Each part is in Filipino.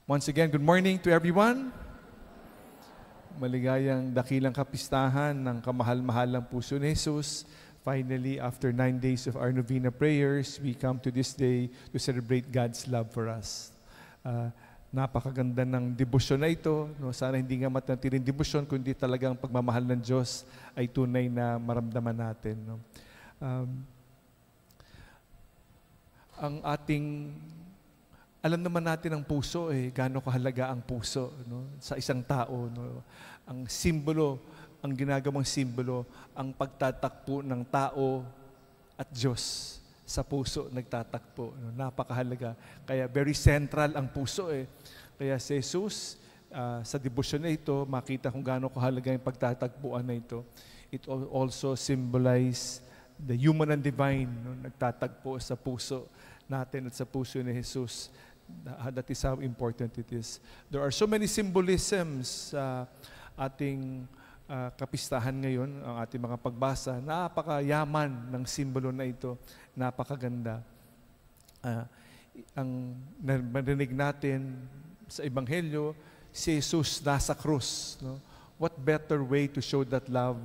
Once again, good morning to everyone. Maligayang dakilang kapistahan ng kamahal-mahalang puso ni Jesus. Finally, after 9 days of our novena prayers, we come to this day to celebrate God's love for us. Napakaganda ng debosyon na ito. No? Sana hindi nga matantiling debosyon, kundi talagang pagmamahal ng Diyos ay tunay na maramdaman natin. No? Ang ating alam naman natin ang puso, gaano kahalaga ang puso, no? Sa isang tao. No? Ang simbolo, ang ginagawang simbolo, ang pagtatakpo ng tao at Diyos sa puso nagtatakpo. No? Napakahalaga. Kaya very central ang puso. Kaya si Jesus, sa debosyon na ito, makita kung gaano kahalaga yung pagtatagpuan na ito. It also symbolize the human and divine, no? Nagtatagpo sa puso natin at sa puso ni Jesus. That is how important it is. There are so many symbolisms sa ating kapistahan ngayon, ang ating mga pagbasa. Napakayaman ng simbolo na ito. Napakaganda. Ang marinig natin sa Ebanghelyo, si Jesus nasa krus. No? What better way to show that love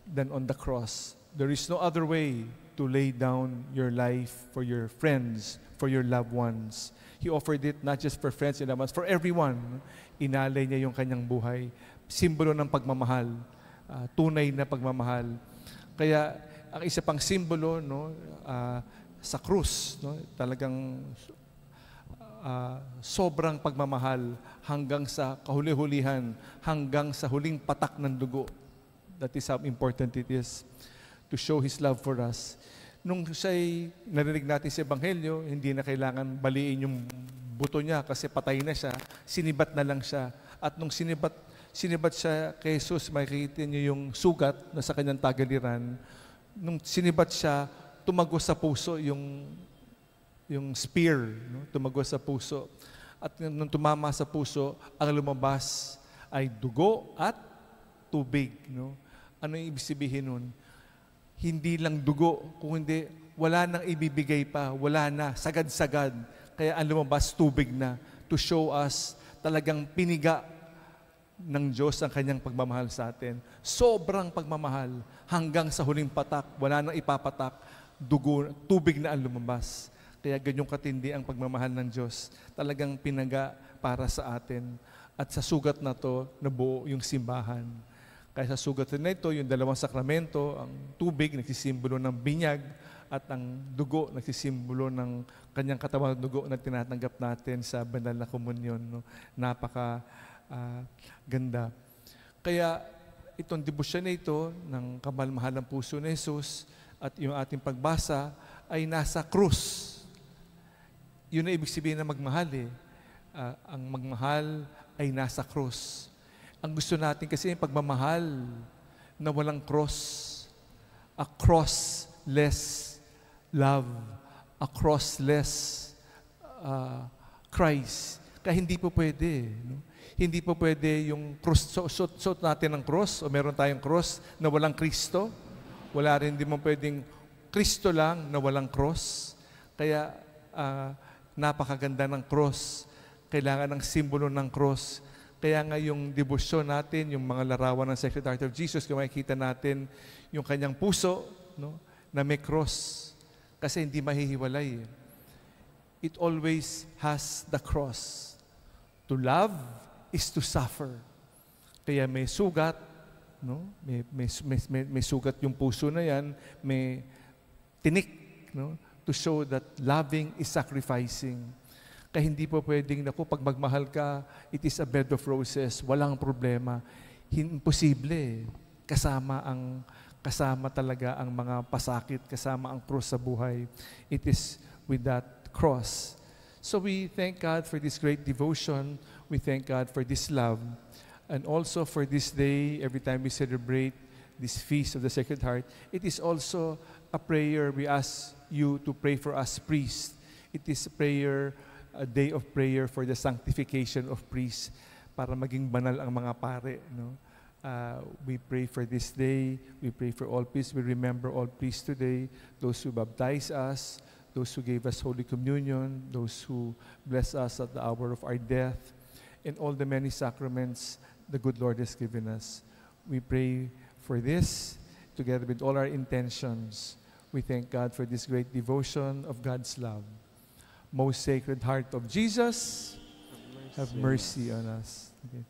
than on the cross? There is no other way to lay down your life for your friends, for your loved ones. He offered it not just for friends and loved ones, for everyone. Inalay niya yung kanyang buhay. Simbolo ng pagmamahal, tunay na pagmamahal. Kaya ang isa pang simbolo, no, sa krus, no, talagang sobrang pagmamahal hanggang sa kahuli-hulihan, hanggang sa huling patak ng dugo. That is how important it is to show His love for us. Nung siya'y narinig natin sa Ebanghelyo, hindi na kailangan baliin yung buto niya kasi patay na siya, sinibat na lang siya. At nung sinibat siya kay Jesus, makikita niyo yung sugat na sa kanyang tagaliran. Nung sinibat siya, tumagos sa puso yung spear, no? Tumagos sa puso. At nung tumama sa puso, ang lumabas ay dugo at tubig. No? Ano yung ibig sabihin nun? Hindi lang dugo, kung hindi, wala nang ibibigay pa, wala na, sagad-sagad. Kaya ang lumabas, tubig na, to show us talagang piniga ng Diyos ang kanyang pagmamahal sa atin. Sobrang pagmamahal, hanggang sa huling patak, wala nang ipapatak, dugo, tubig na ang lumabas. Kaya ganyong katindi ang pagmamahal ng Diyos. Talagang pinaga para sa atin. At sa sugat na to, nabuo yung simbahan. Kaya sa sugat na ito, yung dalawang sakramento, ang tubig, nagsisimbolo ng binyag, at ang dugo, nagsisimbolo ng kanyang katawan dugo na tinatanggap natin sa banal na komunyon. No? Napaka-ganda. Kaya itong debosyon na ito ng kamalmahalang puso ni Jesus at yung ating pagbasa ay nasa krus. Yun na ibig sabihin na magmahal. Ang magmahal ay nasa krus. Ang gusto natin kasi yung pagmamahal na walang cross. A crossless love. A crossless Christ. Kaya hindi po pwede. No? Hindi po pwede yung cross, suot natin ng cross o meron tayong cross na walang Kristo. Wala rin din mo pwedeng Kristo lang na walang cross. Kaya napakaganda ng cross. Kailangan ng simbolo ng cross. Kaya nga yung debosyon natin, yung mga larawan ng Sacred Heart of Jesus, kung makikita natin yung kanyang puso, no, na may cross. Kasi hindi mahihiwalay. It always has the cross. To love is to suffer. Kaya may sugat, no? May sugat yung puso na yan, may tinik, no? To show that loving is sacrificing. Kaya hindi po pwedeng, pag magmahal ka, it is a bed of roses, walang problema. Imposible. Kasama talaga ang mga pasakit, kasama ang cross sa buhay. It is with that cross. So we thank God for this great devotion. We thank God for this love. And also for this day, every time we celebrate this feast of the Sacred Heart, it is also a prayer. We ask you to pray for us priests. It is a day of prayer for the sanctification of priests para maging banal ang mga pare. No? We pray for this day. We pray for all priests. We remember all priests today, those who baptize us, those who gave us Holy Communion, those who bless us at the hour of our death, and all the many sacraments the good Lord has given us. We pray for this, together with all our intentions. We thank God for this great devotion of God's love. Most Sacred Heart of Jesus, have mercy on us. Okay.